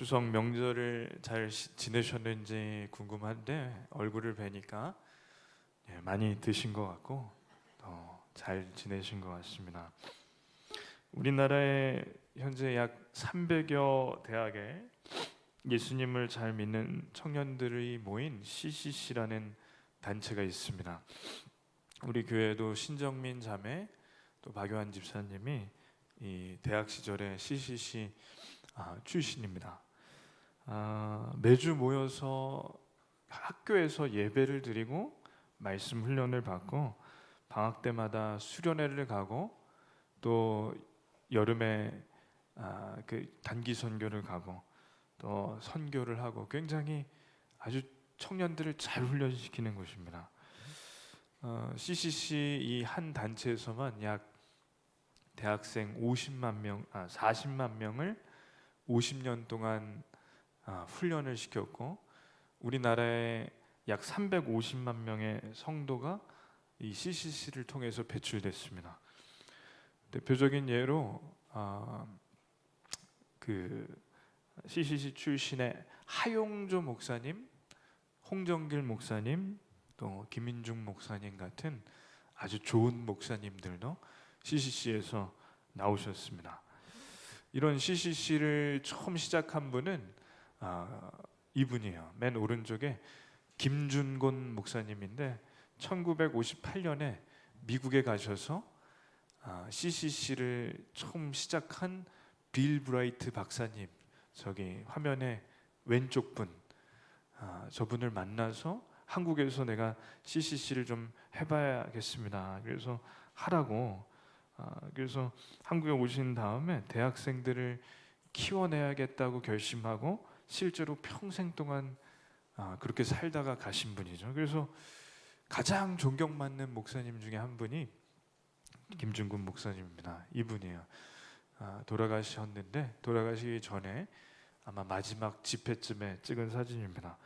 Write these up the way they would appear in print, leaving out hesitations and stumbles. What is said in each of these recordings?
추석 명절을 잘 지내셨는지 궁금한데 얼굴을 뵈니까 많이 드신 것 같고 잘 지내신 것 같습니다. 우리나라에 현재 약 300여 대학에 예수님을 잘 믿는 청년들이 모인 CCC라는 단체가 있습니다. 우리 교회도 신정민 자매 또 박요한 집사님이 이 대학 시절에 CCC 출신입니다. 매주 모여서 학교에서 예배를 드리고 말씀 훈련을 받고 방학 때마다 수련회를 가고 또 여름에 그 단기 선교를 가고 또 선교를 하고 굉장히 아주 청년들을 잘 훈련시키는 곳입니다. CCC 이 한 단체에서만 약 대학생 40만 명을 50년 동안 훈련을 시켰고 우리나라에 약 350만 명의 성도가 이 CCC를 통해서 배출됐습니다. 대표적인 예로 그 CCC 출신의 하용조 목사님, 홍정길 목사님, 또 김인중 목사님 같은 아주 좋은 목사님들도 CCC에서 나오셨습니다. 이런 CCC를 처음 시작한 분은 이분이에요. 맨 오른쪽에 김준곤 목사님인데 1958년에 미국에 가셔서 CCC를 처음 시작한 빌 브라이트 박사님, 저기 화면에 왼쪽 분, 저분을 만나서 한국에서 내가 CCC를 좀 해봐야겠습니다. 그래서 하라고. 그래서 한국에 오신 다음에 대학생들을 키워내야겠다고 결심하고 실제로 평생 동안 그렇게 살다가 가신 분이죠. 그래서 가장 존경받는 목사님 중에 한 분이 김준군 목사님입니다. 이분이에요. 돌아가셨는데 돌아가시기 전에 아마 마지막 집회쯤에 찍은 사진입니다.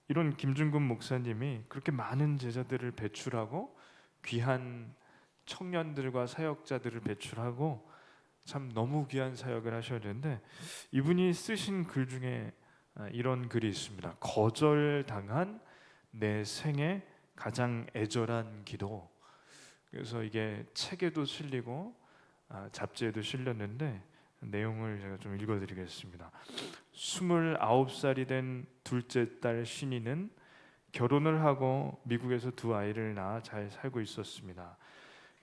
이런 김준군 목사님이 그렇게 많은 제자들을 배출하고 귀한 청년들과 사역자들을 배출하고 참 너무 귀한 사역을 하셨는데 이분이 쓰신 글 중에 이런 글이 있습니다. 거절당한 내 생애 가장 애절한 기도. 그래서 이게 책에도 실리고 잡지에도 실렸는데 내용을 제가 좀 읽어드리겠습니다. 29살이 된 둘째 딸 신이는 결혼을 하고 미국에서 두 아이를 낳아 잘 살고 있었습니다.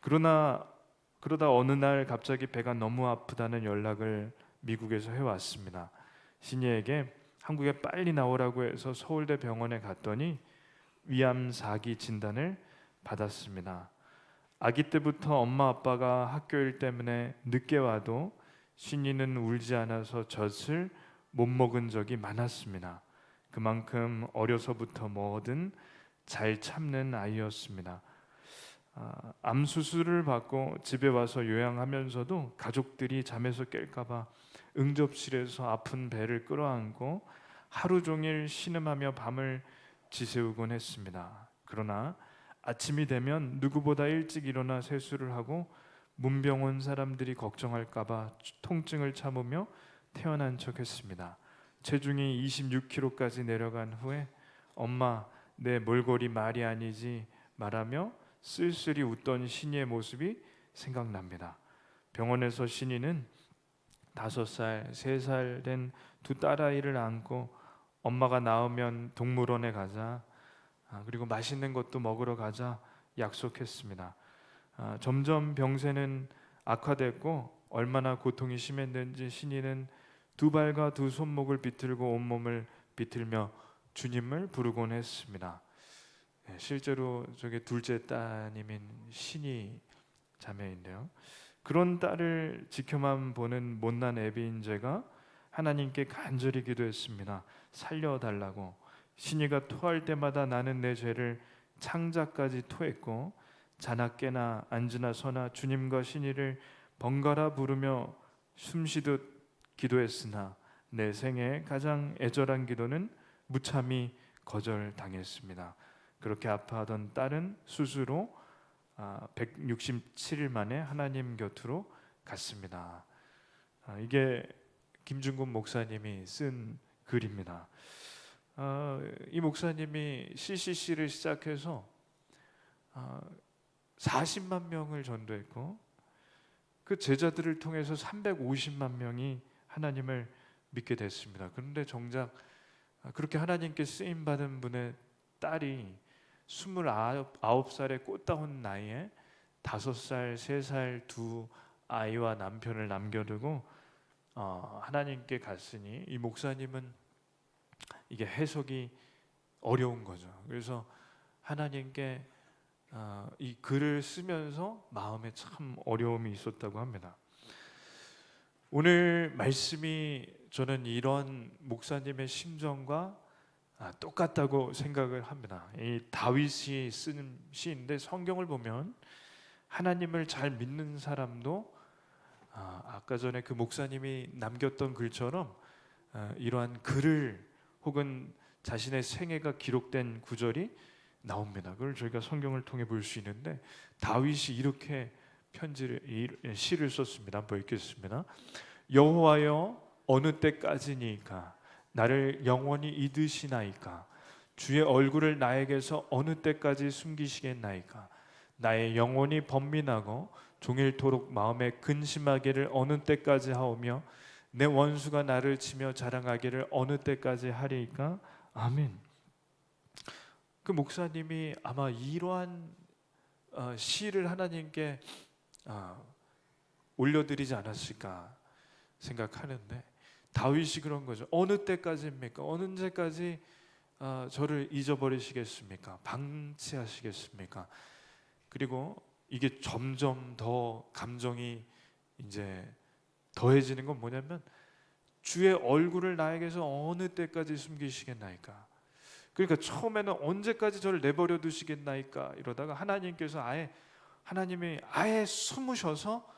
그러다 어느 날 갑자기 배가 너무 아프다는 연락을 미국에서 해왔습니다. 신이에게 한국에 빨리 나오라고 해서 서울대 병원에 갔더니 위암 4기 진단을 받았습니다. 아기 때부터 엄마 아빠가 학교 일 때문에 늦게 와도 신이는 울지 않아서 젖을 못 먹은 적이 많았습니다. 그만큼 어려서부터 뭐든 잘 참는 아이였습니다. 암 수술을 받고 집에 와서 요양하면서도 가족들이 잠에서 깰까봐 응접실에서 아픈 배를 끌어안고 하루 종일 신음하며 밤을 지새우곤 했습니다. 그러나 아침이 되면 누구보다 일찍 일어나 세수를 하고 문병원 사람들이 걱정할까봐 통증을 참으며 태어난 척했습니다. 체중이 26kg까지 내려간 후에 엄마 내 몰골이 말이 아니지 말하며 쓸쓸히 웃던 신이의 모습이 생각납니다. 병원에서 신이는 5살, 3살 된 두 딸아이를 안고 엄마가 나으면 동물원에 가자, 그리고 맛있는 것도 먹으러 가자 약속했습니다. 점점 병세는 악화됐고 얼마나 고통이 심했는지 신이는 두 발과 두 손목을 비틀고 온몸을 비틀며 주님을 부르곤 했습니다. 실제로 저게 둘째 따님인 신이 자매인데요. 그런 딸을 지켜만 보는 못난 애비인 제가 하나님께 간절히 기도했습니다. 살려달라고. 신이가 토할 때마다 나는 내 죄를 창자까지 토했고 자나깨나 앉으나 서나 주님과 신이를 번갈아 부르며 숨쉬듯 기도했으나 내 생애 가장 애절한 기도는 무참히 거절당했습니다. 그렇게 아파하던 딸은 스스로 167일 만에 하나님 곁으로 갔습니다. 이게 김준곤 목사님이 쓴 글입니다. 이 목사님이 CCC를 시작해서 40만 명을 전도했고 그 제자들을 통해서 350만 명이 하나님을 믿게 됐습니다. 그런데 정작 그렇게 하나님께 쓰임 받은 분의 딸이 29살의 꽃다운 나이에 5살, 3살 두 아이와 남편을 남겨두고 하나님께 갔으니 이 목사님은 이게 해석이 어려운 거죠. 그래서 하나님께 이 글을 쓰면서 마음에 참 어려움이 있었다고 합니다. 오늘 말씀이 저는 이런 목사님의 심정과 똑같다고 생각을 합니다. 이 다윗이 쓰는 시인데 성경을 보면 하나님을 잘 믿는 사람도 아까 전에 그 목사님이 남겼던 글처럼 이러한 글을 혹은 자신의 생애가 기록된 구절이 나옵니다. 그걸 저희가 성경을 통해 볼 수 있는데 다윗이 이렇게 시를 썼습니다. 한번 읽겠습니다. 여호와여 어느 때까지니까 나를 영원히 잊으시나이까 주의 얼굴을 나에게서 어느 때까지 숨기시겠나이까 나의 영혼이 번민하고 종일토록 마음에 근심하기를 어느 때까지 하오며 내 원수가 나를 치며 자랑하기를 어느 때까지 하리이까. 아멘. 그 목사님이 아마 이러한 시를 하나님께 올려드리지 않았을까 생각하는데 다윗이 그런 거죠. 어느 때까지입니까? 어느 때까지 저를 잊어버리시겠습니까? 방치하시겠습니까? 그리고 이게 점점 더 감정이 이제 더해지는 건 뭐냐면 주의 얼굴을 나에게서 어느 때까지 숨기시겠나이까. 그러니까 처음에는 언제까지 저를 내버려 두시겠나이까 이러다가 하나님이 아예 숨으셔서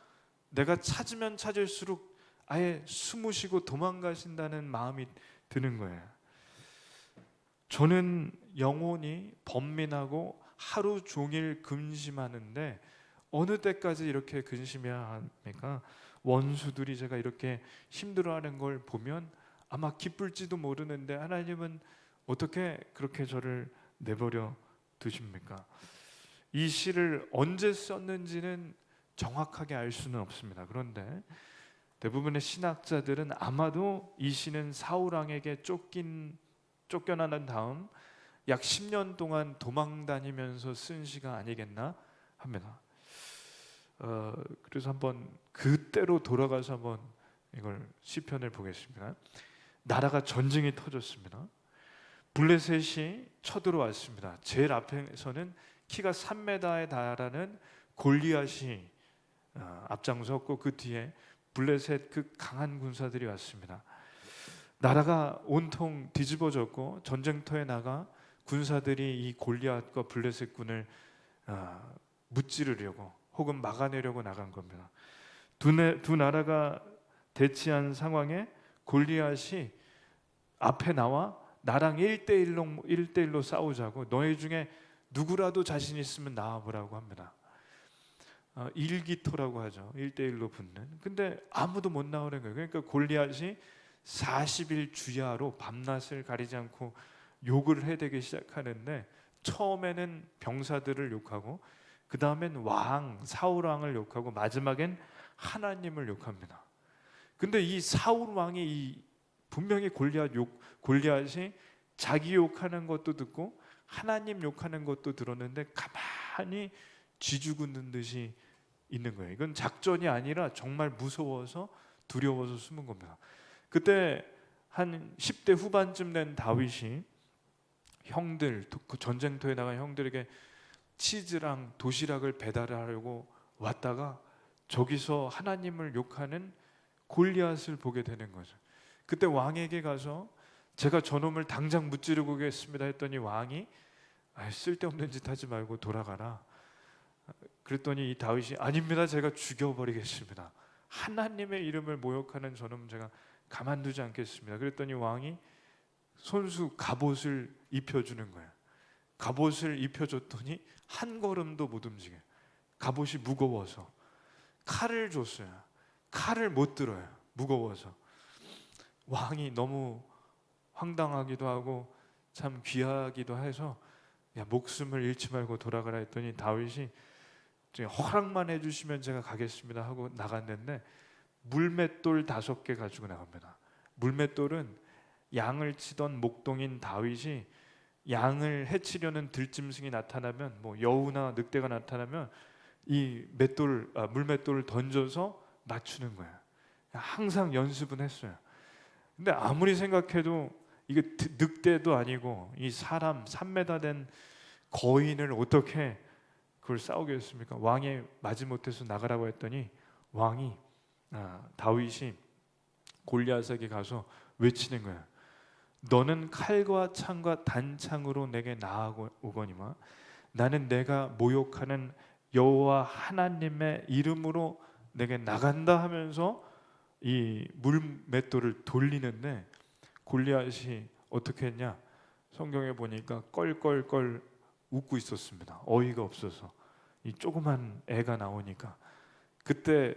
내가 찾으면 찾을수록 아예 숨으시고 도망가신다는 마음이 드는 거예요. 저는 영혼이 번민하고 하루 종일 근심하는데 어느 때까지 이렇게 근심해야 합니까? 원수들이 제가 이렇게 힘들어하는 걸 보면 아마 기쁠지도 모르는데 하나님은 어떻게 그렇게 저를 내버려 두십니까? 이 시를 언제 썼는지는 정확하게 알 수는 없습니다. 그런데 대부분의 신학자들은 아마도 이 시는 사울 왕에게 쫓겨나는 다음 약 10년 동안 도망 다니면서 쓴 시가 아니겠나 합니다. 그래서 한번 그때로 돌아가서 한번 이걸 시편을 보겠습니다. 나라가 전쟁이 터졌습니다. 블레셋이 쳐들어왔습니다. 제일 앞에서는 키가 3m에 달하는 골리앗이 앞장섰고 그 뒤에 블레셋 그 강한 군사들이 왔습니다. 나라가 온통 뒤집어졌고 전쟁터에 나가 군사들이 이 골리앗과 블레셋 군을 무찌르려고 혹은 막아내려고 나간 겁니다. 두 나라가 대치한 상황에 골리앗이 앞에 나와 나랑 1대1로 싸우자고 너희 중에 누구라도 자신 있으면 나와보라고 합니다. 일기토라고 하죠. 1대1로 붙는. 근데 아무도 못 나오는 거예요. 그러니까 골리앗이 40일 주야로 밤낮을 가리지 않고 욕을 해대기 시작하는데 처음에는 병사들을 욕하고 그 다음엔 사울 왕을 욕하고 마지막엔 하나님을 욕합니다. 근데 이 사울 왕이 분명히 골리앗이 자기 욕하는 것도 듣고 하나님 욕하는 것도 들었는데 가만히 쥐죽는 듯이 있는 거예요. 이건 작전이 아니라 정말 무서워서 두려워서 숨은 겁니다. 그때 한 10대 후반쯤 된 다윗이 그 전쟁터에 나간 형들에게 치즈랑 도시락을 배달하려고 왔다가 저기서 하나님을 욕하는 골리앗을 보게 되는 거죠. 그때 왕에게 가서 제가 저놈을 당장 무찌르고 오겠습니다 했더니 왕이 쓸데없는 짓 하지 말고 돌아가라. 그랬더니 이 다윗이 아닙니다. 제가 죽여버리겠습니다. 하나님의 이름을 모욕하는 저놈 제가 가만두지 않겠습니다. 그랬더니 왕이 손수 갑옷을 입혀주는 거예요. 갑옷을 입혀줬더니 한 걸음도 못 움직여요. 갑옷이 무거워서. 칼을 줬어요. 칼을 못 들어요. 무거워서. 왕이 너무 황당하기도 하고 참 귀하기도 해서 야, 목숨을 잃지 말고 돌아가라 했더니 다윗이 허락만 해주시면 제가 가겠습니다 하고 나갔는데 물맷돌 5개 가지고 나갑니다. 물맷돌은 양을 치던 목동인 다윗이 양을 해치려는 들짐승이 나타나면, 뭐 여우나 늑대가 나타나면 이 물맷돌을 던져서 맞추는 거예요. 항상 연습은 했어요. 근데 아무리 생각해도 이게 늑대도 아니고 이 사람 3m 된 거인을 어떻게 그걸 싸우겠습니까? 왕이 마지못해서 나가라고 했더니 다윗이 골리앗에게 가서 외치는 거예요. 너는 칼과 창과 단창으로 내게 나아오거니와 나는 내가 모욕하는 여호와 하나님의 이름으로 내게 나간다 하면서 이 물맷돌을 돌리는데 골리앗이 어떻게 했냐? 성경에 보니까 껄껄껄 웃고 있었습니다. 어이가 없어서 이 조그만 애가 나오니까. 그때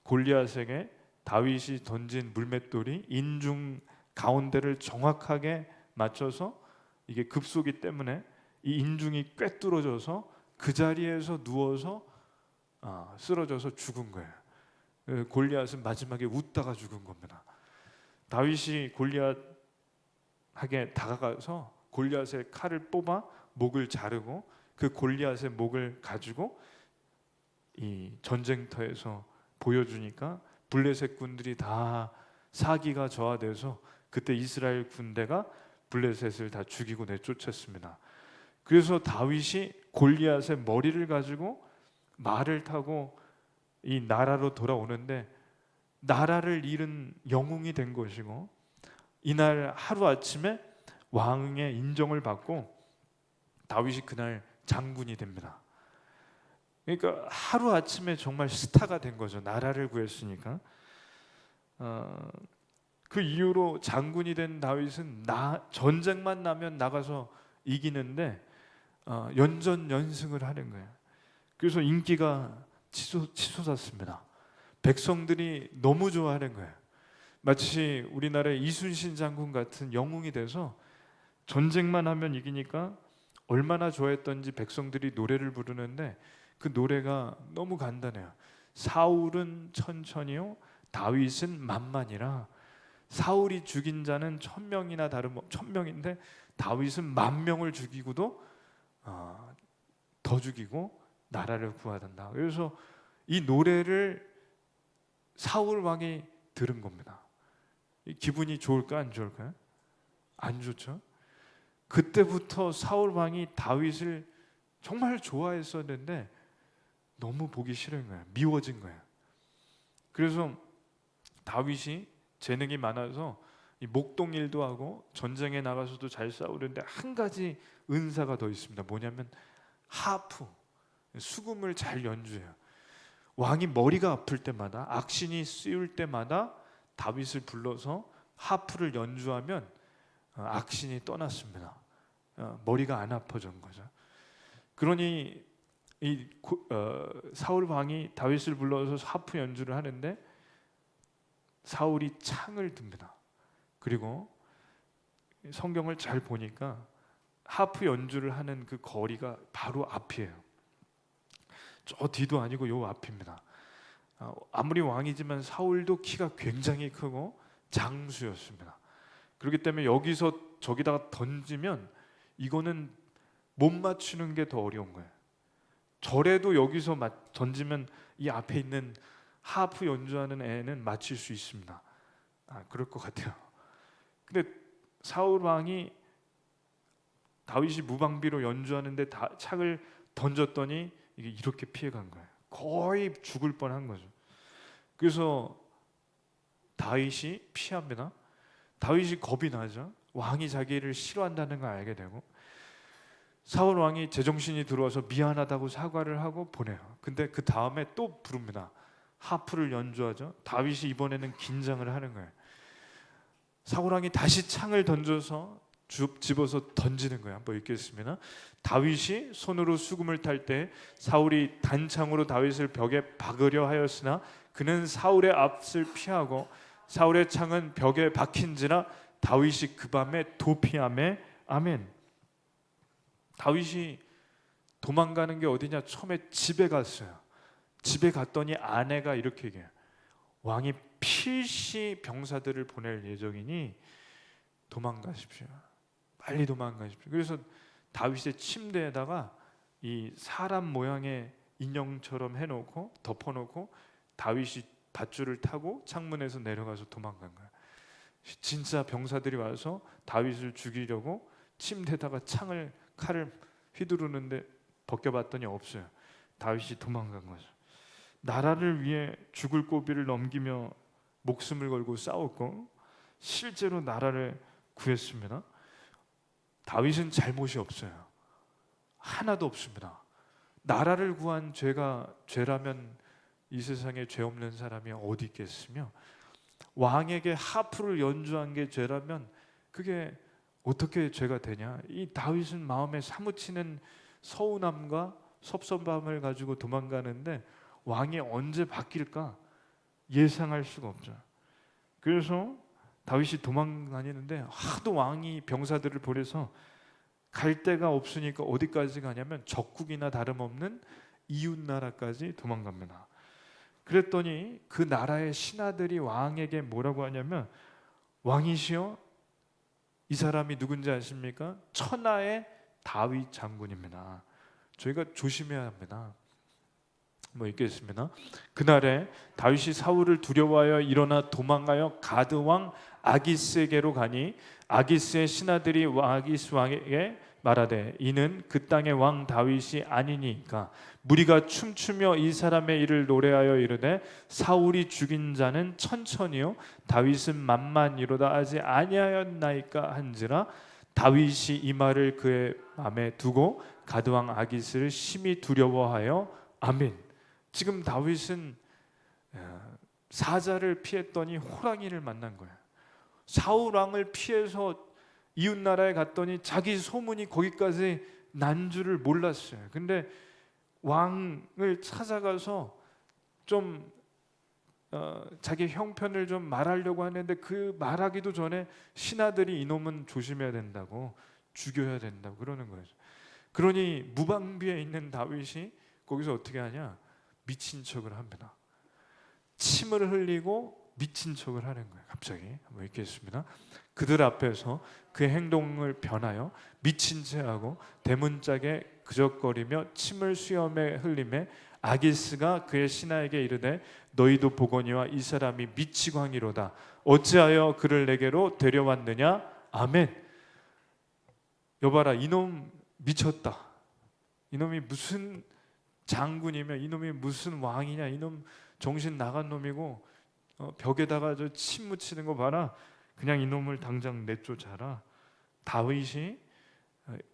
골리앗에게 다윗이 던진 물맷돌이 인중 가운데를 정확하게 맞춰서 이게 급소기 때문에 이 인중이 꿰뚫어져서 그 자리에서 누워서 쓰러져서 죽은 거예요. 골리앗은 마지막에 웃다가 죽은 겁니다. 다윗이 골리앗에게 다가가서 골리앗의 칼을 뽑아 목을 자르고 그 골리앗의 목을 가지고 이 전쟁터에서 보여주니까 블레셋 군들이 다 사기가 저하돼서 그때 이스라엘 군대가 블레셋을 다 죽이고 내쫓았습니다. 그래서 다윗이 골리앗의 머리를 가지고 말을 타고 이 나라로 돌아오는데 나라를 잃은 영웅이 된 것이고 이날 하루아침에 왕의 인정을 받고 다윗이 그날 장군이 됩니다. 그러니까 하루아침에 정말 스타가 된 거죠. 나라를 구했으니까. 그 이후로 장군이 된 다윗은 전쟁만 나면 나가서 이기는데 연전연승을 하는 거예요. 그래서 인기가 치솟았습니다. 백성들이 너무 좋아하는 거예요. 마치 우리나라의 이순신 장군 같은 영웅이 돼서 전쟁만 하면 이기니까 얼마나 좋아했던지 백성들이 노래를 부르는데 그 노래가 너무 간단해요. 사울은 천천히요 다윗은 만만이라. 사울이 죽인 자는 1000명이나 다름 1000명인데 다윗은 10,000명을 죽이고도 더 죽이고 나라를 구하단다. 그래서 이 노래를 사울 왕이 들은 겁니다. 기분이 좋을까 안 좋을까요? 안 좋죠. 그때부터 사울 왕이 다윗을 정말 좋아했었는데 너무 보기 싫은 거예요. 미워진 거예요. 그래서 다윗이 재능이 많아서 이 목동일도 하고 전쟁에 나가서도 잘 싸우는데 한 가지 은사가 더 있습니다. 뭐냐면 하프, 수금을 잘 연주해요. 왕이 머리가 아플 때마다, 악신이 쓰일 때마다 다윗을 불러서 하프를 연주하면 악신이 떠났습니다. 머리가 안 아파진 거죠. 그러니 사울 왕이 다윗을 불러서 하프 연주를 하는데 사울이 창을 듭니다. 그리고 성경을 잘 보니까 하프 연주를 하는 그 거리가 바로 앞이에요. 저 뒤도 아니고 요 앞입니다. 아무리 왕이지만 사울도 키가 굉장히 크고 장수였습니다. 그렇기 때문에 여기서 저기다가 던지면 이거는 못 맞추는 게 더 어려운 거예요. 저래도 여기서 던지면 이 앞에 있는 하프 연주하는 애는 맞힐 수 있습니다. 그럴 것 같아요. 근데 사울 왕이 다윗이 무방비로 연주하는데 창을 던졌더니 이게 이렇게 피해간 거예요. 거의 죽을 뻔한 거죠. 그래서 다윗이 피합니다. 다윗이 겁이 나죠. 왕이 자기를 싫어한다는 걸 알게 되고 사울 왕이 제정신이 들어와서 미안하다고 사과를 하고 보내요. 근데 그 다음에 또 부릅니다. 하프를 연주하죠. 다윗이 이번에는 긴장을 하는 거예요. 사울 왕이 다시 창을 던져서 집어서 던지는 거예요. 한번 읽겠습니다. 다윗이 손으로 수금을 탈 때 사울이 단창으로 다윗을 벽에 박으려 하였으나 그는 사울의 앞을 피하고 사울의 창은 벽에 박힌지라 다윗이 그 밤에 도피하매. 아멘. 다윗이 도망가는 게 어디냐? 처음에 집에 갔어요. 집에 갔더니 아내가 이렇게 얘기해요. 왕이 필시 병사들을 보낼 예정이니 도망가십시오. 빨리 도망가십시오. 그래서 다윗의 침대에다가 이 사람 모양의 인형처럼 해놓고 덮어놓고 다윗이 밧줄을 타고 창문에서 내려가서 도망간 거야. 진짜 병사들이 와서 다윗을 죽이려고 침대에다가 칼을 휘두르는데 벗겨봤더니 없어요. 다윗이 도망간 거죠. 나라를 위해 죽을 고비를 넘기며 목숨을 걸고 싸웠고 실제로 나라를 구했습니다. 다윗은 잘못이 없어요. 하나도 없습니다. 나라를 구한 죄라면 이 세상에 죄 없는 사람이 어디 있겠으며, 왕에게 하프를 연주한 게 죄라면 그게 어떻게 죄가 되냐? 이 다윗은 마음에 사무치는 서운함과 섭섭함을 가지고 도망가는데 왕이 언제 바뀔까 예상할 수가 없죠. 그래서 다윗이 도망다니는데 하도 왕이 병사들을 보내서 갈 데가 없으니까 어디까지 가냐면 적국이나 다름없는 이웃 나라까지 도망갑니다. 그랬더니 그 나라의 신하들이 왕에게 뭐라고 하냐면, 왕이시여, 이 사람이 누군지 아십니까? 천하의 다윗 장군입니다. 저희가 조심해야 합니다. 읽겠습니다. 그날에 다윗이 사울을 두려워하여 일어나 도망하여 가드 왕 아기스에게로 가니 아기스의 신하들이 아기스 왕에게 말하되 이는 그 땅의 왕 다윗이 아니니까. 무리가 춤추며 이 사람의 일을 노래하여 이르되 사울이 죽인 자는 천천히요 다윗은 만만이로다 하지 아니하였나이까 한지라. 다윗이 이 말을 그의 마음에 두고 가드 왕 아기스를 심히 두려워하여. 아멘. 지금 다윗은 사자를 피했더니 호랑이를 만난 거예요. 사울 왕을 피해서 이웃 나라에 갔더니 자기 소문이 거기까지 난 줄을 몰랐어요. 근데 왕을 찾아가서 좀 자기 형편을 좀 말하려고 하는데 그 말하기도 전에 신하들이 이놈은 조심해야 된다고, 죽여야 된다고 그러는 거예요. 그러니 무방비에 있는 다윗이 거기서 어떻게 하냐? 미친 척을 합니다. 침을 흘리고 미친 척을 하는 거예요. 갑자기 한번 읽겠습니다. 그들 앞에서 그의 행동을 변하여 미친 채하고 대문짝에 그적거리며 침을 수염에 흘리매 아기스가 그의 신하에게 이르되 너희도 보거니와 이 사람이 미치광이로다. 어찌하여 그를 내게로 데려왔느냐? 아멘. 여봐라, 이놈 미쳤다. 이놈이 무슨 장군이며 이놈이 무슨 왕이냐? 이놈 정신 나간 놈이고 벽에다가 저 침 묻히는 거 봐라. 그냥 이놈을 당장 내쫓아라. 다윗이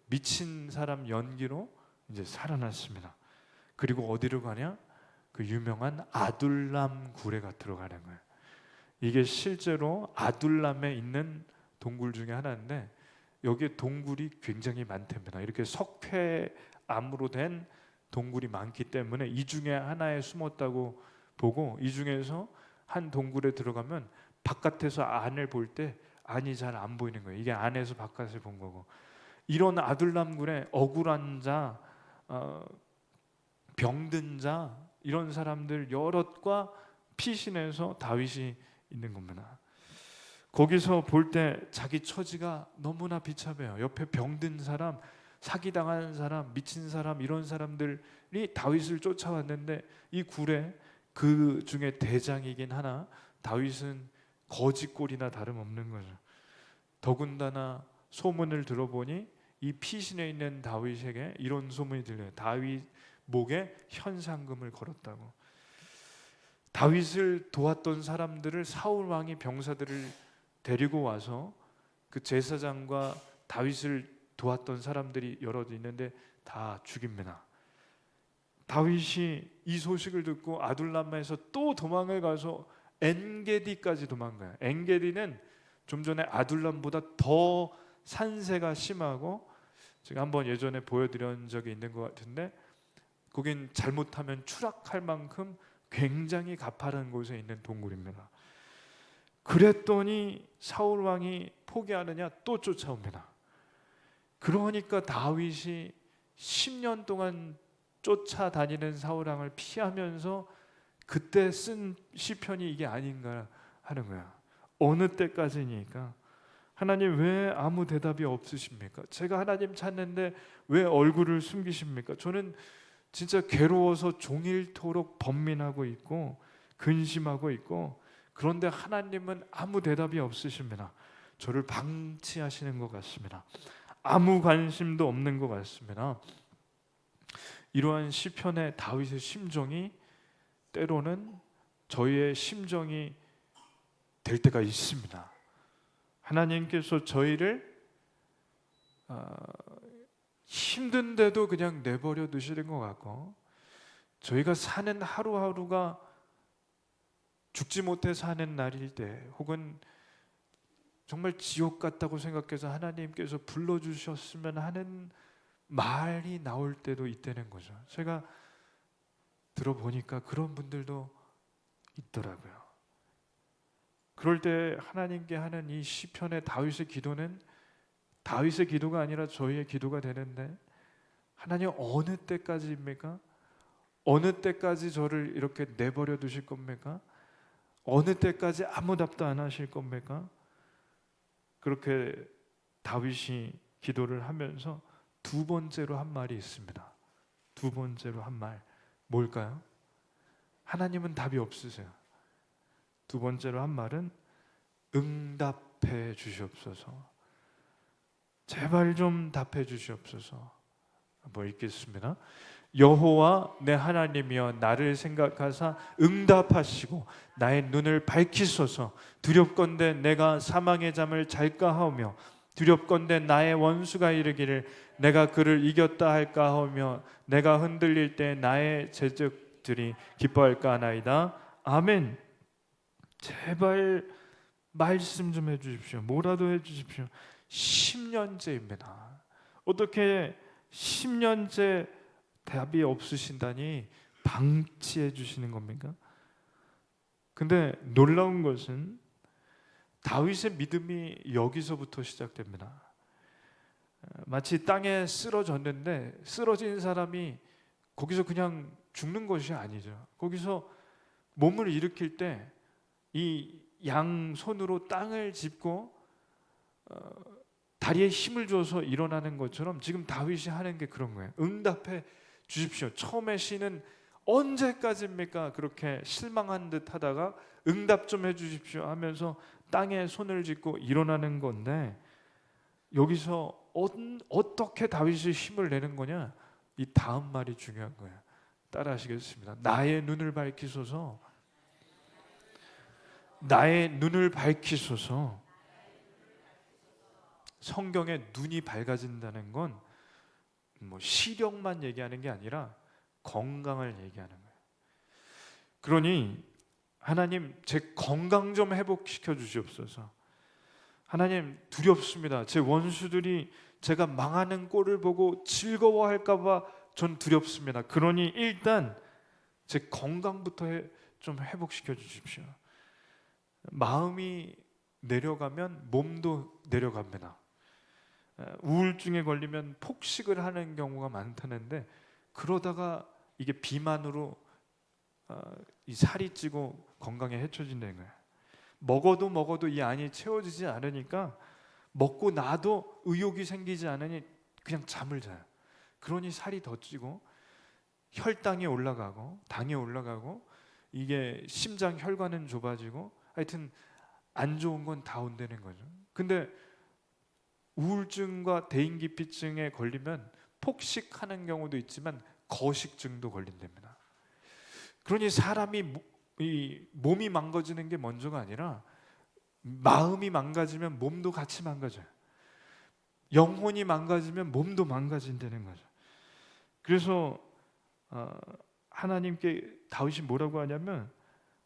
미친 사람 연기로 이제 살아났습니다. 그리고 어디로 가냐? 그 유명한 아둘람 굴에가 들어가는 거예요. 이게 실제로 아둘람에 있는 동굴 중에 하나인데 여기에 동굴이 굉장히 많답니다. 이렇게 석회암으로 된 동굴이 많기 때문에 이 중에 하나에 숨었다고 보고, 이 중에서 한 동굴에 들어가면 바깥에서 안을 볼 때 안이 잘 안 보이는 거예요. 이게 안에서 바깥을 본 거고. 이런 아둘람굴에 억울한 자, 병든 자, 이런 사람들 여럿과 피신해서 다윗이 있는 겁니다. 거기서 볼 때 자기 처지가 너무나 비참해요. 옆에 병든 사람, 사기당한 사람, 미친 사람, 이런 사람들이 다윗을 쫓아왔는데 이 굴에 그 중에 대장이긴 하나 다윗은 거지꼴이나 다름없는 거죠. 더군다나 소문을 들어보니 이 피신에 있는 다윗에게 이런 소문이 들려요. 다윗 목에 현상금을 걸었다고. 다윗을 도왔던 사람들을 사울 왕이 병사들을 데리고 와서 그 제사장과 다윗을 도왔던 사람들이 여럿 있는데 다 죽입니다. 다윗이 이 소식을 듣고 아둘람에서 또 도망을 가서 엔게디까지 도망가요. 엔게디는 좀 전에 아둘람보다 더 산세가 심하고, 제가 한번 예전에 보여드린 적이 있는 것 같은데 거긴 잘못하면 추락할 만큼 굉장히 가파른 곳에 있는 동굴입니다. 그랬더니 사울 왕이 포기하느냐? 또 쫓아옵니다. 그러니까 다윗이 10년 동안 쫓아다니는 사울 왕을 피하면서 그때 쓴 시편이 이게 아닌가 하는 거야. 어느 때까지니까 하나님 왜 아무 대답이 없으십니까? 제가 하나님 찾는데 왜 얼굴을 숨기십니까? 저는 진짜 괴로워서 종일토록 번민하고 있고 근심하고 있고, 그런데 하나님은 아무 대답이 없으십니다. 저를 방치하시는 것 같습니다. 아무 관심도 없는 것 같습니다. 이러한 시편의 다윗의 심정이 때로는 저희의 심정이 될 때가 있습니다. 하나님께서 저희를 힘든데도 그냥 내버려 두시는 것 같고, 저희가 사는 하루하루가 죽지 못해 사는 날일 때, 혹은 정말 지옥 같다고 생각해서 하나님께서 불러주셨으면 하는 말이 나올 때도 있다는 거죠. 제가 들어보니까 그런 분들도 있더라고요. 그럴 때 하나님께 하는 이 시편의 다윗의 기도는 다윗의 기도가 아니라 저희의 기도가 되는데, 하나님 어느 때까지입니까? 어느 때까지 저를 이렇게 내버려 두실 겁니까? 어느 때까지 아무 답도 안 하실 겁니까? 그렇게 다윗이 기도를 하면서 두 번째로 한 말이 있습니다. 두 번째로 한 말, 뭘까요? 하나님은 답이 없으세요. 두 번째로 한 말은 응답해 주시옵소서. 제발 좀 답해 주시옵소서. 뭐 읽겠습니다. 여호와 내 하나님이여 나를 생각하사 응답하시고 나의 눈을 밝히소서. 두렵건대 내가 사망의 잠을 잘까 하오며 두렵건대 나의 원수가 이르기를 내가 그를 이겼다 할까 하오며 내가 흔들릴 때 나의 제적들이 기뻐할까 하나이다. 아멘. 제발 말씀 좀 해주십시오. 뭐라도 해주십시오. 10년째입니다. 어떻게 10년째 답이 없으신다니 방치해 주시는 겁니까? 근데 놀라운 것은 다윗의 믿음이 여기서부터 시작됩니다. 마치 땅에 쓰러졌는데 쓰러진 사람이 거기서 그냥 죽는 것이 아니죠. 거기서 몸을 일으킬 때 이 양손으로 땅을 짚고 다리에 힘을 줘서 일어나는 것처럼 지금 다윗이 하는 게 그런 거예요. 응답해 주십시오. 처음에 시는 언제까지입니까? 그렇게 실망한 듯 하다가 응답 좀 해주십시오 하면서 땅에 손을 짚고 일어나는 건데, 여기서 어떻게 다윗이 힘을 내는 거냐? 이 다음 말이 중요한 거예요. 따라 하시겠습니다. 나의 눈을 밝히소서. 나의 눈을 밝히소서. 성경에 눈이 밝아진다는 건 뭐 시력만 얘기하는 게 아니라 건강을 얘기하는 거예요. 그러니 하나님 제 건강 좀 회복시켜 주시옵소서. 하나님 두렵습니다. 제 원수들이 제가 망하는 꼴을 보고 즐거워할까 봐 전 두렵습니다. 그러니 일단 제 건강부터 좀 회복시켜 주십시오. 마음이 내려가면 몸도 내려갑니다. 우울증에 걸리면 폭식을 하는 경우가 많다는데, 그러다가 이게 비만으로 이 살이 찌고 건강에 해쳐진다는 거예요. 먹어도 이 안이 채워지지 않으니까 먹고 나도 의욕이 생기지 않으니 그냥 잠을 자요. 그러니 살이 더 찌고 혈당이 올라가고 당이 올라가고 이게 심장 혈관은 좁아지고 하여튼 안 좋은 건 다 온다는 거죠. 근데 우울증과 대인기피증에 걸리면 폭식하는 경우도 있지만 거식증도 걸린답니다. 그러니 사람이 이 몸이 망가지는 게 먼저가 아니라 마음이 망가지면 몸도 같이 망가져요. 영혼이 망가지면 몸도 망가진다는 거죠. 그래서 하나님께 다윗이 뭐라고 하냐면,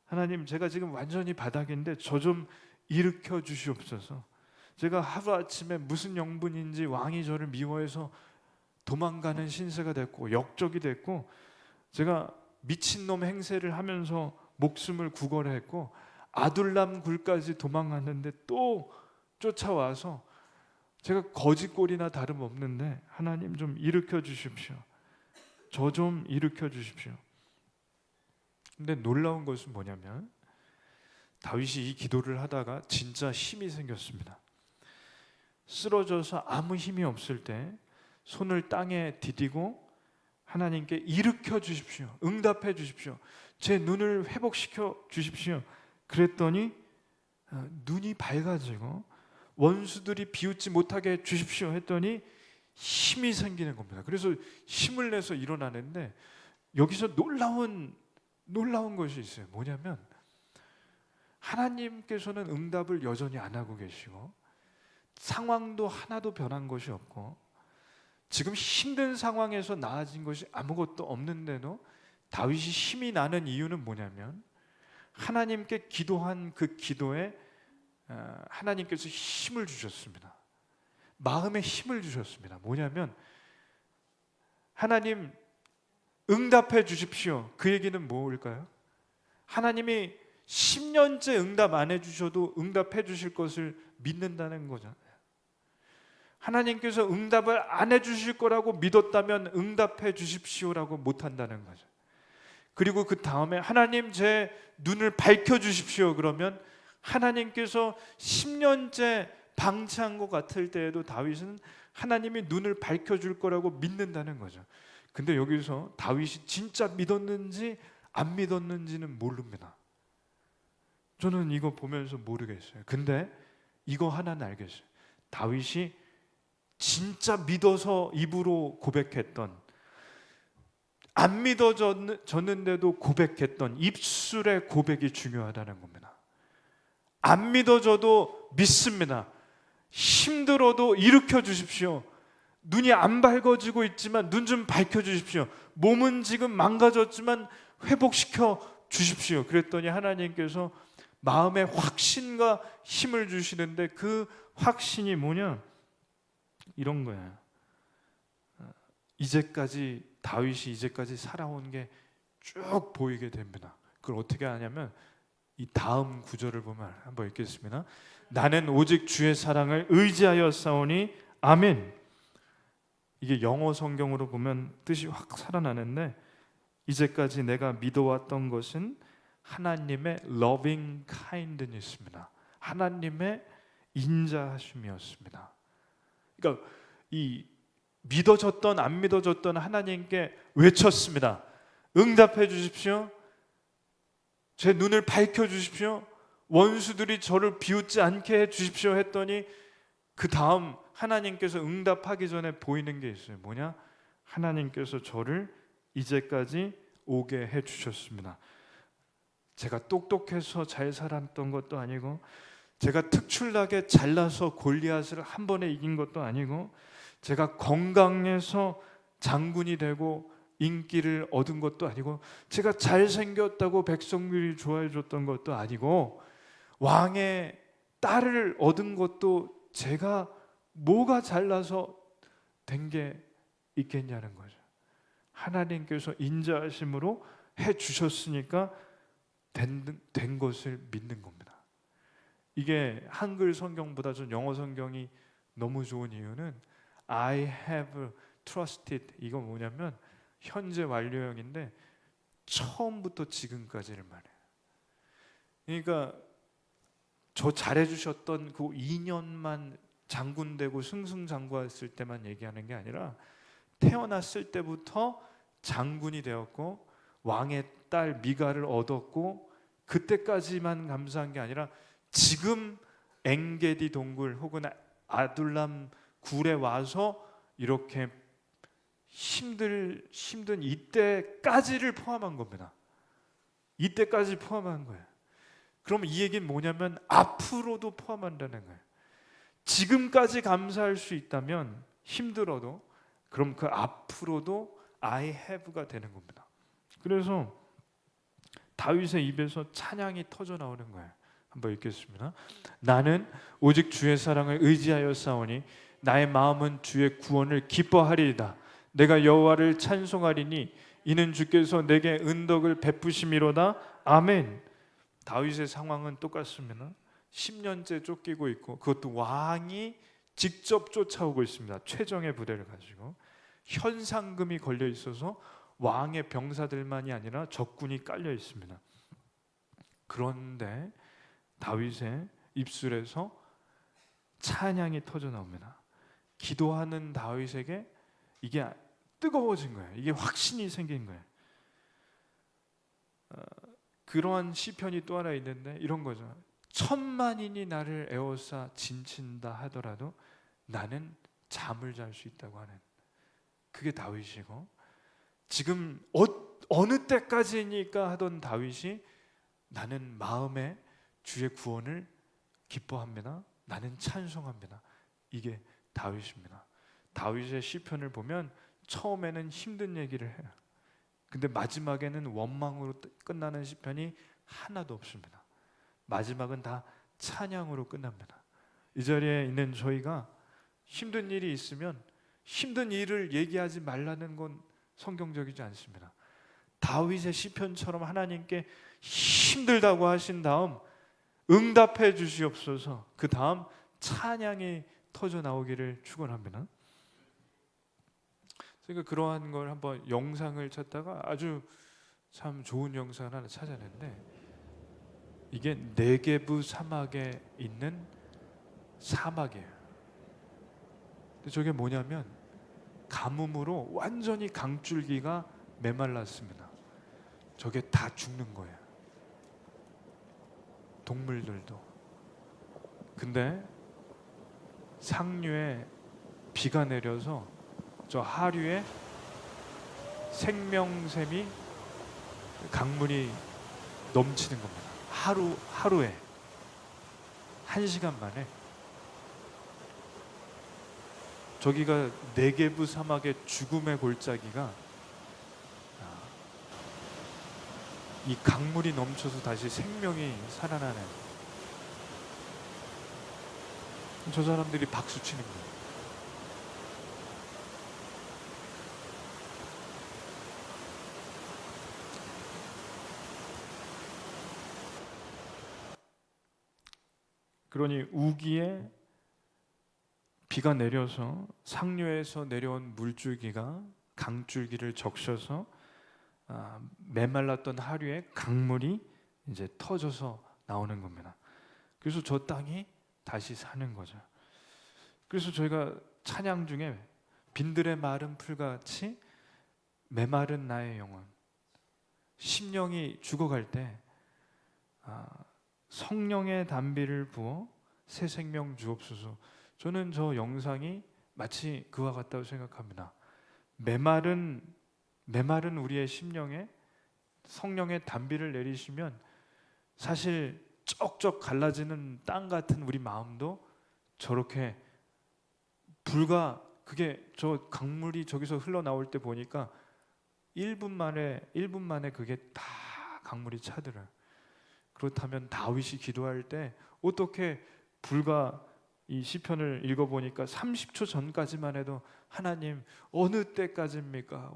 하나님 제가 지금 완전히 바닥인데 저 좀 일으켜 주시옵소서. 제가 하루아침에 무슨 영분인지 왕이 저를 미워해서 도망가는 신세가 됐고 역적이 됐고, 제가 미친놈 행세를 하면서 목숨을 구걸했고 아둘람 굴까지 도망갔는데 또 쫓아와서 제가 거짓골이나 다름없는데 하나님 좀 일으켜 주십시오. 저 좀 일으켜 주십시오. 근데 놀라운 것은 뭐냐면 다윗이 이 기도를 하다가 진짜 힘이 생겼습니다. 쓰러져서 아무 힘이 없을 때 손을 땅에 디디고 하나님께 일으켜 주십시오. 응답해 주십시오. 제 눈을 회복시켜 주십시오. 그랬더니 눈이 밝아지고 원수들이 비웃지 못하게 해 주십시오 했더니 힘이 생기는 겁니다. 그래서 힘을 내서 일어나는데 여기서 놀라운 것이 있어요. 뭐냐면 하나님께서는 응답을 여전히 안 하고 계시고 상황도 하나도 변한 것이 없고 지금 힘든 상황에서 나아진 것이 아무것도 없는데도 다윗이 힘이 나는 이유는 뭐냐면 하나님께 기도한 그 기도에 하나님께서 힘을 주셨습니다. 마음에 힘을 주셨습니다. 뭐냐면 하나님 응답해 주십시오. 그 얘기는 뭘까요? 하나님이 10년째 응답 안 해주셔도 응답해 주실 것을 믿는다는 거잖아요. 하나님께서 응답을 안 해주실 거라고 믿었다면 응답해 주십시오라고 못한다는 거죠. 그리고 그 다음에 하나님 제 눈을 밝혀주십시오 그러면 하나님께서 10년째 방치한 것 같을 때에도 다윗은 하나님이 눈을 밝혀줄 거라고 믿는다는 거죠. 근데 여기서 다윗이 진짜 믿었는지 안 믿었는지는 모릅니다. 저는 이거 보면서 모르겠어요. 근데 이거 하나는 알겠어요. 다윗이 진짜 믿어서 입으로 고백했던, 안 믿어졌는데도 고백했던 입술의 고백이 중요하다는 겁니다. 안 믿어져도 믿습니다. 힘들어도 일으켜 주십시오. 눈이 안 밝아지고 있지만 눈 좀 밝혀 주십시오. 몸은 지금 망가졌지만 회복시켜 주십시오. 그랬더니 하나님께서 마음에 확신과 힘을 주시는데 그 확신이 뭐냐? 이런 거예요. 다윗이 이제까지 살아온 게 쭉 보이게 됩니다. 그걸 어떻게 하냐면 이 다음 구절을 보면 한번 읽겠습니다. 나는 오직 주의 사랑을 의지하여 싸우니 아멘. 이게 영어 성경으로 보면 뜻이 확 살아나는데 이제까지 내가 믿어왔던 것은 하나님의 loving kindness입니다. 하나님의 인자하심이었습니다. 그러니까 이 믿어졌던 안 믿어졌던 하나님께 외쳤습니다. 응답해 주십시오. 제 눈을 밝혀 주십시오. 원수들이 저를 비웃지 않게 해 주십시오 했더니 그 다음 하나님께서 응답하기 전에 보이는 게 있어요. 뭐냐? 하나님께서 저를 이제까지 오게 해 주셨습니다. 제가 똑똑해서 잘 살았던 것도 아니고 제가 특출나게 잘나서 골리앗을 한 번에 이긴 것도 아니고 제가 건강해서 장군이 되고 인기를 얻은 것도 아니고 제가 잘생겼다고 백성들이 좋아해 줬던 것도 아니고 왕의 딸을 얻은 것도 제가 뭐가 잘나서 된 게 있겠냐는 거죠. 하나님께서 인자하심으로 해 주셨으니까 된 것을 믿는 겁니다. 이게 한글 성경보다 좀 영어 성경이 너무 좋은 이유는 I have trusted, 이거 뭐냐면 현재 완료형인데 처음부터 지금까지를 말해요. 그러니까 저 잘해주셨던 그 2년만 장군 되고 승승장구했을 때만 얘기하는 게 아니라 태어났을 때부터 장군이 되었고 왕의 딸 미가를 얻었고 그때까지만 감사한 게 아니라 지금 엥게디 동굴 혹은 아둘람 굴에 와서 이렇게 힘든 이때까지를 포함한 겁니다. 이때까지 포함한 거예요. 그럼 이 얘기는 뭐냐면 앞으로도 포함한다는 거예요. 지금까지 감사할 수 있다면 힘들어도 그럼 그 앞으로도 I have가 되는 겁니다. 그래서 다윗의 입에서 찬양이 터져 나오는 거예요. 한번 읽겠습니다. 나는 오직 주의 사랑을 의지하여 싸우니 나의 마음은 주의 구원을 기뻐하리이다. 내가 여호와를 찬송하리니 이는 주께서 내게 은덕을 베푸심이로다. 아멘. 다윗의 상황은 똑같습니다. 10년째 쫓기고 있고, 그것도 왕이 직접 쫓아오고 있습니다. 최정예 부대를 가지고 현상금이 걸려 있어서 왕의 병사들만이 아니라 적군이 깔려 있습니다. 그런데 다윗의 입술에서 찬양이 터져 나옵니다. 기도하는 다윗에게 이게 뜨거워진 거예요. 이게 확신이 생긴 거예요. 그러한 시편이 또 하나 있는데 이런 거죠. 천만인이 나를 에워싸 진친다 하더라도 나는 잠을 잘 수 있다고 하는, 그게 다윗이고, 지금 어느 때까지니까 하던 다윗이 나는 마음에 주의 구원을 기뻐합니다. 나는 찬송합니다. 이게 다윗입니다. 다윗의 시편을 보면 처음에는 힘든 얘기를 해요. 근데 마지막에는 원망으로 끝나는 시편이 하나도 없습니다. 마지막은 다 찬양으로 끝납니다. 이 자리에 있는 저희가 힘든 일이 있으면 힘든 일을 얘기하지 말라는 건 성경적이지 않습니다. 다윗의 시편처럼 하나님께 힘들다고 하신 다음 응답해 주시옵소서, 그 다음 찬양이 터져 나오기를 축원합니다. 그러니까 그러한 걸 한번 영상을 찾다가 아주 참 좋은 영상을 하나 찾아냈는데, 이게 네게브 사막에 있는 사막이에요. 근데 저게 뭐냐면 가뭄으로 완전히 강줄기가 메말랐습니다. 저게 다 죽는 거예요. 동물들도. 근데 상류에 비가 내려서 저 하류에 생명샘이, 강물이 넘치는 겁니다. 하루에 1시간 만에. 저기가 네게브 사막의 죽음의 골짜기가 이 강물이 넘쳐서 다시 생명이 살아나는, 저 사람들이 박수 치는 거예요. 그러니 우기에 비가 내려서 상류에서 내려온 물줄기가 강줄기를 적셔서 메말랐던 하류에 강물이 이제 터져서 나오는 겁니다. 그래서 저 땅이 다시 사는 거죠. 그래서 저희가 찬양 중에 빈들의 마른 풀같이 메마른 나의 영혼, 심령이 죽어갈 때 성령의 담비를 부어 새 생명 주옵소서. 저는 저 영상이 마치 그와 같다고 생각합니다. 메마른 우리의 심령에 성령의 담비를 내리시면 사실 쩍쩍 갈라지는 땅 같은 우리 마음도 저렇게 그게 저 강물이 저기서 흘러나올 때 보니까 1분 만에 그게 다 강물이 차더라고요. 그렇다면 다윗이 기도할 때 어떻게 이 시편을 읽어보니까 30초 전까지만 해도 하나님 어느 때까지입니까?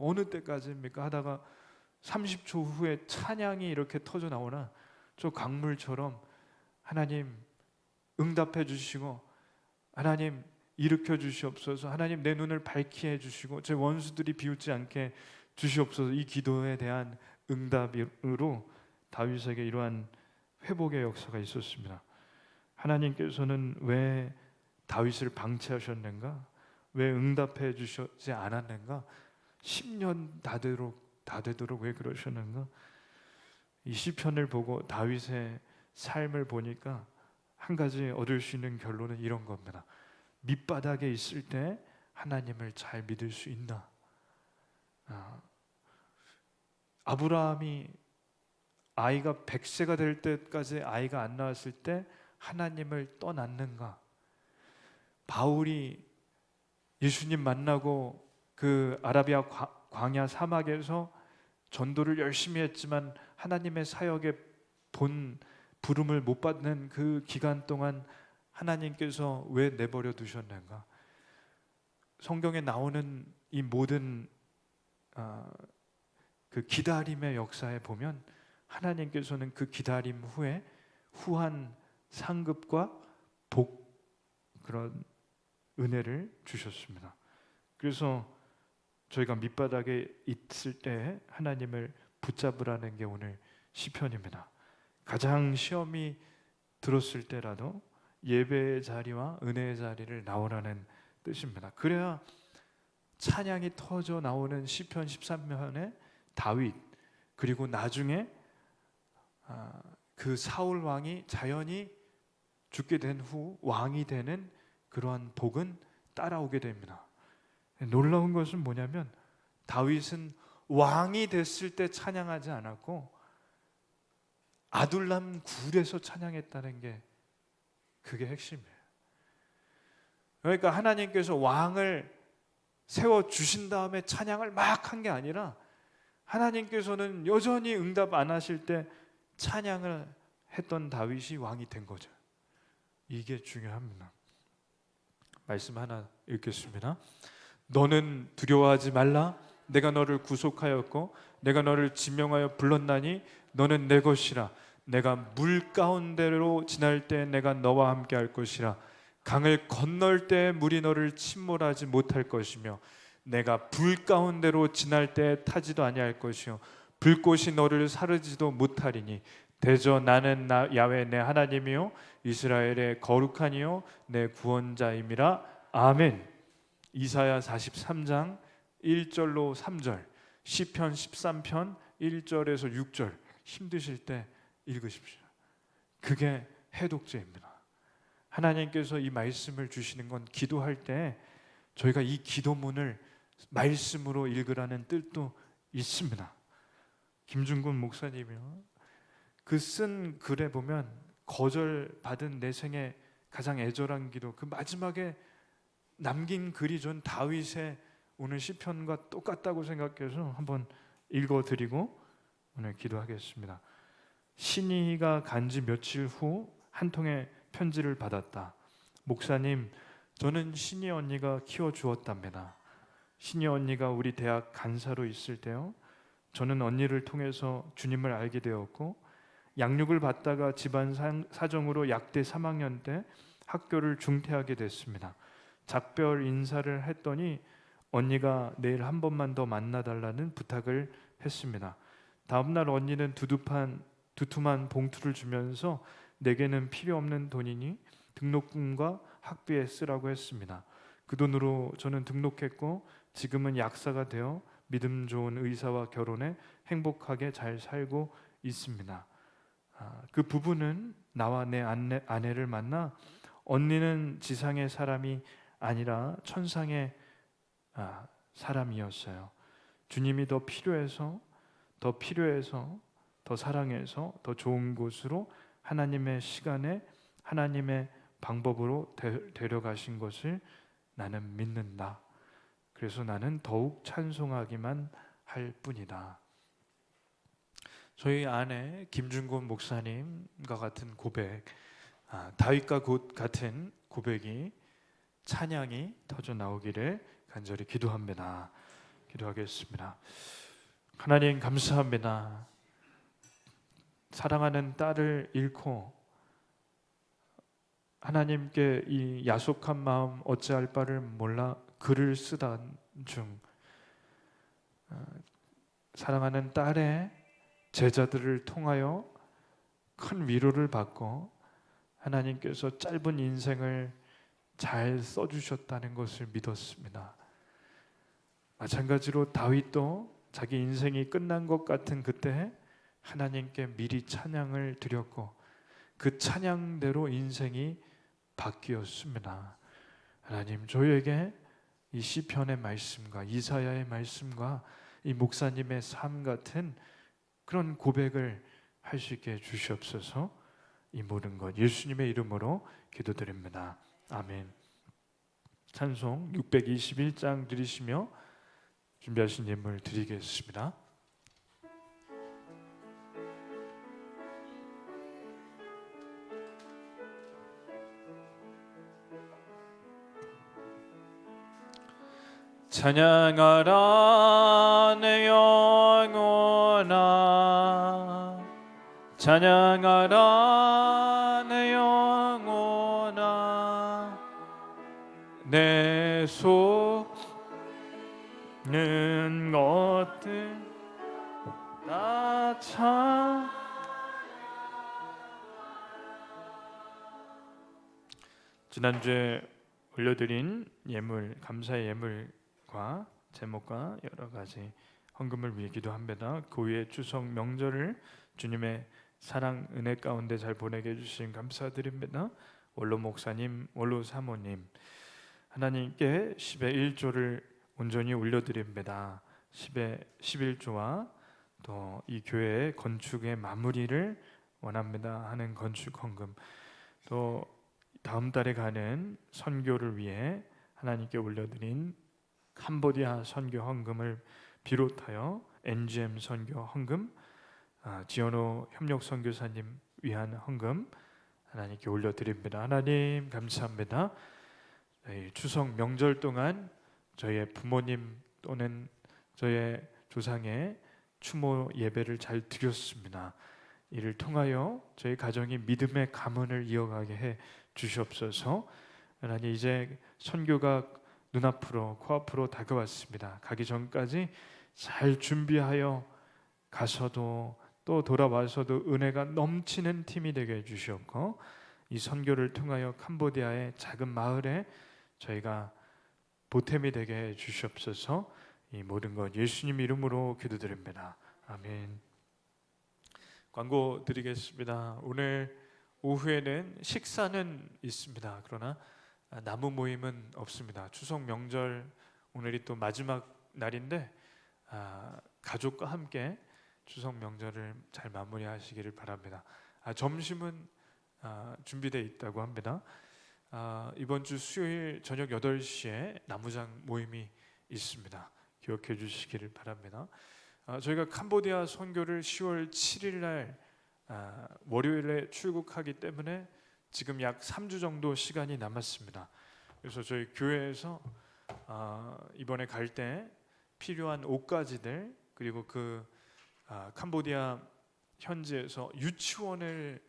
하다가 30초 후에 찬양이 이렇게 터져 나오나, 저 강물처럼 하나님 응답해 주시고, 하나님 일으켜 주시옵소서, 하나님 내 눈을 밝게 해 주시고 제 원수들이 비웃지 않게 주시옵소서. 이 기도에 대한 응답으로 다윗에게 이러한 회복의 역사가 있었습니다. 하나님께서는 왜 다윗을 방치하셨는가? 왜 응답해 주시지 않았는가? 10년 다 되도록 왜 그러셨는가? 이 시편을 보고 다윗의 삶을 보니까 한 가지 얻을 수 있는 결론은 이런 겁니다. 밑바닥에 있을 때 하나님을 잘 믿을 수 있나? 아브라함이 아이가 100세가 될 때까지 아이가 안 나왔을 때 하나님을 떠났는가? 바울이 예수님 만나고 그 아라비아 광야 사막에서 전도를 열심히 했지만 하나님의 사역에 본 부름을 못 받는 그 기간 동안 하나님께서 왜 내버려 두셨는가? 성경에 나오는 이 모든 그 기다림의 역사에 보면 하나님께서는 그 기다림 후에 후한 상급과 복, 그런 은혜를 주셨습니다. 그래서 저희가 밑바닥에 있을 때 하나님을 붙잡으라는 게 오늘 시편입니다. 가장 시험이 들었을 때라도 예배의 자리와 은혜의 자리를 나오라는 뜻입니다. 그래야 찬양이 터져 나오는 시편 13편의 다윗, 그리고 나중에 그 사울 왕이 자연히 죽게 된 후 왕이 되는 그러한 복은 따라오게 됩니다. 놀라운 것은 뭐냐면 다윗은 왕이 됐을 때 찬양하지 않았고 아둘람 굴에서 찬양했다는 게 그게 핵심이에요. 그러니까 하나님께서 왕을 세워주신 다음에 찬양을 막 한 게 아니라 하나님께서는 여전히 응답 안 하실 때 찬양을 했던 다윗이 왕이 된 거죠. 이게 중요합니다. 말씀 하나 읽겠습니다. 너는 두려워하지 말라. 내가 너를 구속하였고 내가 너를 지명하여 불렀나니 너는 내 것이라. 내가 물 가운데로 지날 때 내가 너와 함께 할 것이라. 강을 건널 때 물이 너를 침몰하지 못할 것이며 내가 불 가운데로 지날 때 타지도 아니할 것이요 불꽃이 너를 사르지도 못하리니 대저 나는 야훼 내 하나님이요 이스라엘의 거룩하니요 내 구원자임이라. 아멘. 이사야 43장 1절로 3절, 시편 13편 1절에서 6절 힘드실 때 읽으십시오. 그게 해독제입니다. 하나님께서 이 말씀을 주시는 건 기도할 때 저희가 이 기도문을 말씀으로 읽으라는 뜻도 있습니다. 김준곤 목사님이요, 그 쓴 글에 보면 거절받은 내 생에 가장 애절한 기도, 그 마지막에 남긴 글이 전 다윗의 오늘 시편과 똑같다고 생각해서 한번 읽어드리고 오늘 기도하겠습니다. 신이가 간지 며칠 후 한 통의 편지를 받았다. 목사님, 저는 신이 언니가 키워주었답니다. 신이 언니가 우리 대학 간사로 있을 때요, 저는 언니를 통해서 주님을 알게 되었고 양육을 받다가 집안 사정으로 약대 3학년 때 학교를 중퇴하게 됐습니다. 작별 인사를 했더니 언니가 내일 한 번만 더 만나달라는 부탁을 했습니다. 다음날 언니는 두툼한 봉투를 주면서 내게는 필요 없는 돈이니 등록금과 학비에 쓰라고 했습니다. 그 돈으로 저는 등록했고 지금은 약사가 되어 믿음 좋은 의사와 결혼해 행복하게 잘 살고 있습니다. 그 부부는 나와 내 아내를 만나 언니는 지상의 사람이 아니라 천상의 사람이었어요. 주님이 더 필요해서 더 사랑해서 더 좋은 곳으로 하나님의 시간에 하나님의 방법으로 데려가신 것을 나는 믿는다. 그래서 나는 더욱 찬송하기만 할 뿐이다. 저희 아내 김준곤 목사님과 같은 고백, 다윗과 같은 고백이, 찬양이 터져 나오기를 간절히 기도합니다. 기도하겠습니다. 하나님 감사합니다. 사랑하는 딸을 잃고 하나님께 이 야속한 마음 어찌할 바를 몰라 글을 쓰던 중 사랑하는 딸의 제자들을 통하여 큰 위로를 받고 하나님께서 짧은 인생을 잘 써주셨다는 것을 믿었습니다. 마찬가지로 다윗도 자기 인생이 끝난 것 같은 그때 하나님께 미리 찬양을 드렸고 그 찬양대로 인생이 바뀌었습니다. 하나님, 저희에게 이 시편의 말씀과 이사야의 말씀과 이 목사님의 삶 같은 그런 고백을 할 수 있게 해주시옵소서. 이 모든 것 예수님의 이름으로 기도드립니다. 아멘. 찬송 621장 드리시며 준비하신 예물 드리겠습니다. 찬양하라 내 영혼아 찬양하라 내 영혼아 내 속는 것들 다 참. 지난주에 올려드린 예물, 감사의 예물과 제목과 여러 가지 헌금을 위해 기도합니다. 고유의 추석 명절을 주님의 사랑 은혜 가운데 잘 보내게 해주신 감사드립니다. 원로 목사님, 원로 사모님, 하나님께 10의 1조를 온전히 올려드립니다. 10의 11조와 또 이 교회의 건축의 마무리를 원합니다 하는 건축 헌금, 또 다음 달에 가는 선교를 위해 하나님께 올려드린 캄보디아 선교 헌금을 비롯하여 NGM 선교 헌금, 지연호 협력 선교사님 위한 헌금 하나님께 올려드립니다. 하나님 감사합니다. 추석 명절 동안 저희의 부모님 또는 저의 조상의 추모 예배를 잘 드렸습니다. 이를 통하여 저희 가정이 믿음의 가문을 이어가게 해 주시옵소서. 하나님, 이제 선교가 눈앞으로 코앞으로 다가왔습니다. 가기 전까지 잘 준비하여 가서도 또 돌아와서도 은혜가 넘치는 팀이 되게 해주시옵고, 이 선교를 통하여 캄보디아의 작은 마을에 저희가 보탬이 되게 해주시옵소서. 이 모든 것 예수님 이름으로 기도드립니다. 아멘. 광고 드리겠습니다. 오늘 오후에는 식사는 있습니다. 그러나 나무 모임은 없습니다. 추석 명절 오늘이 또 마지막 날인데 가족과 함께 추석 명절을 잘 마무리하시기를 바랍니다. 점심은 준비되어 있다고 합니다. 이번 주 수요일 저녁 8시에 나무장 모임이 있습니다. 기억해 주시기를 바랍니다. 저희가 캄보디아 선교를 10월 7일 날 월요일에 출국하기 때문에 지금 약 3주 정도 시간이 남았습니다. 그래서 저희 교회에서 이번에 갈 때 필요한 옷가지들, 그리고 그 캄보디아 현지에서 유치원을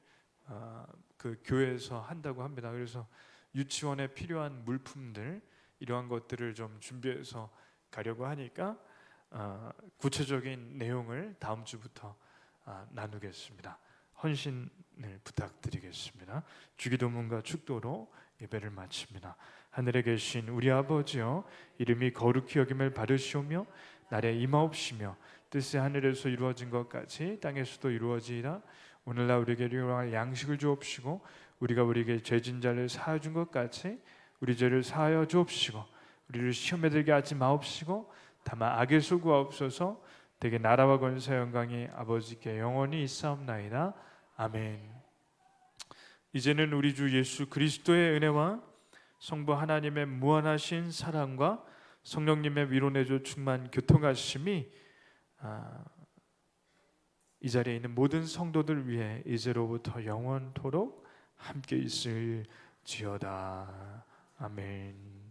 그 교회에서 한다고 합니다. 그래서 유치원에 필요한 물품들, 이러한 것들을 좀 준비해서 가려고 하니까 구체적인 내용을 다음 주부터 나누겠습니다. 헌신을 부탁드리겠습니다. 주기도문과 축도로 예배를 마칩니다. 하늘에 계신 우리 아버지여, 이름이 거룩히 여김을 받으시오며 날에 임하옵시며 뜻이 하늘에서 이루어진 것 같이 땅에서도 이루어지이다. 오늘날 우리에게 일용할 양식을 주옵시고, 우리가 우리에게 죄진 자를 사하여 준 것 같이 우리 죄를 사하여 주옵시고, 우리를 시험에 들게 하지 마옵시고 다만 악에서 구하옵소서. 대개 나라와 권세 영광이 아버지께 영원히 있사옵나이다. 아멘. 이제는 우리 주 예수 그리스도의 은혜와 성부 하나님의 무한하신 사랑과 성령님의 위로내줘 충만 교통하심이 이 자리에 있는 모든 성도들 위해 이제로부터 영원토록 함께 있을지어다. 아멘.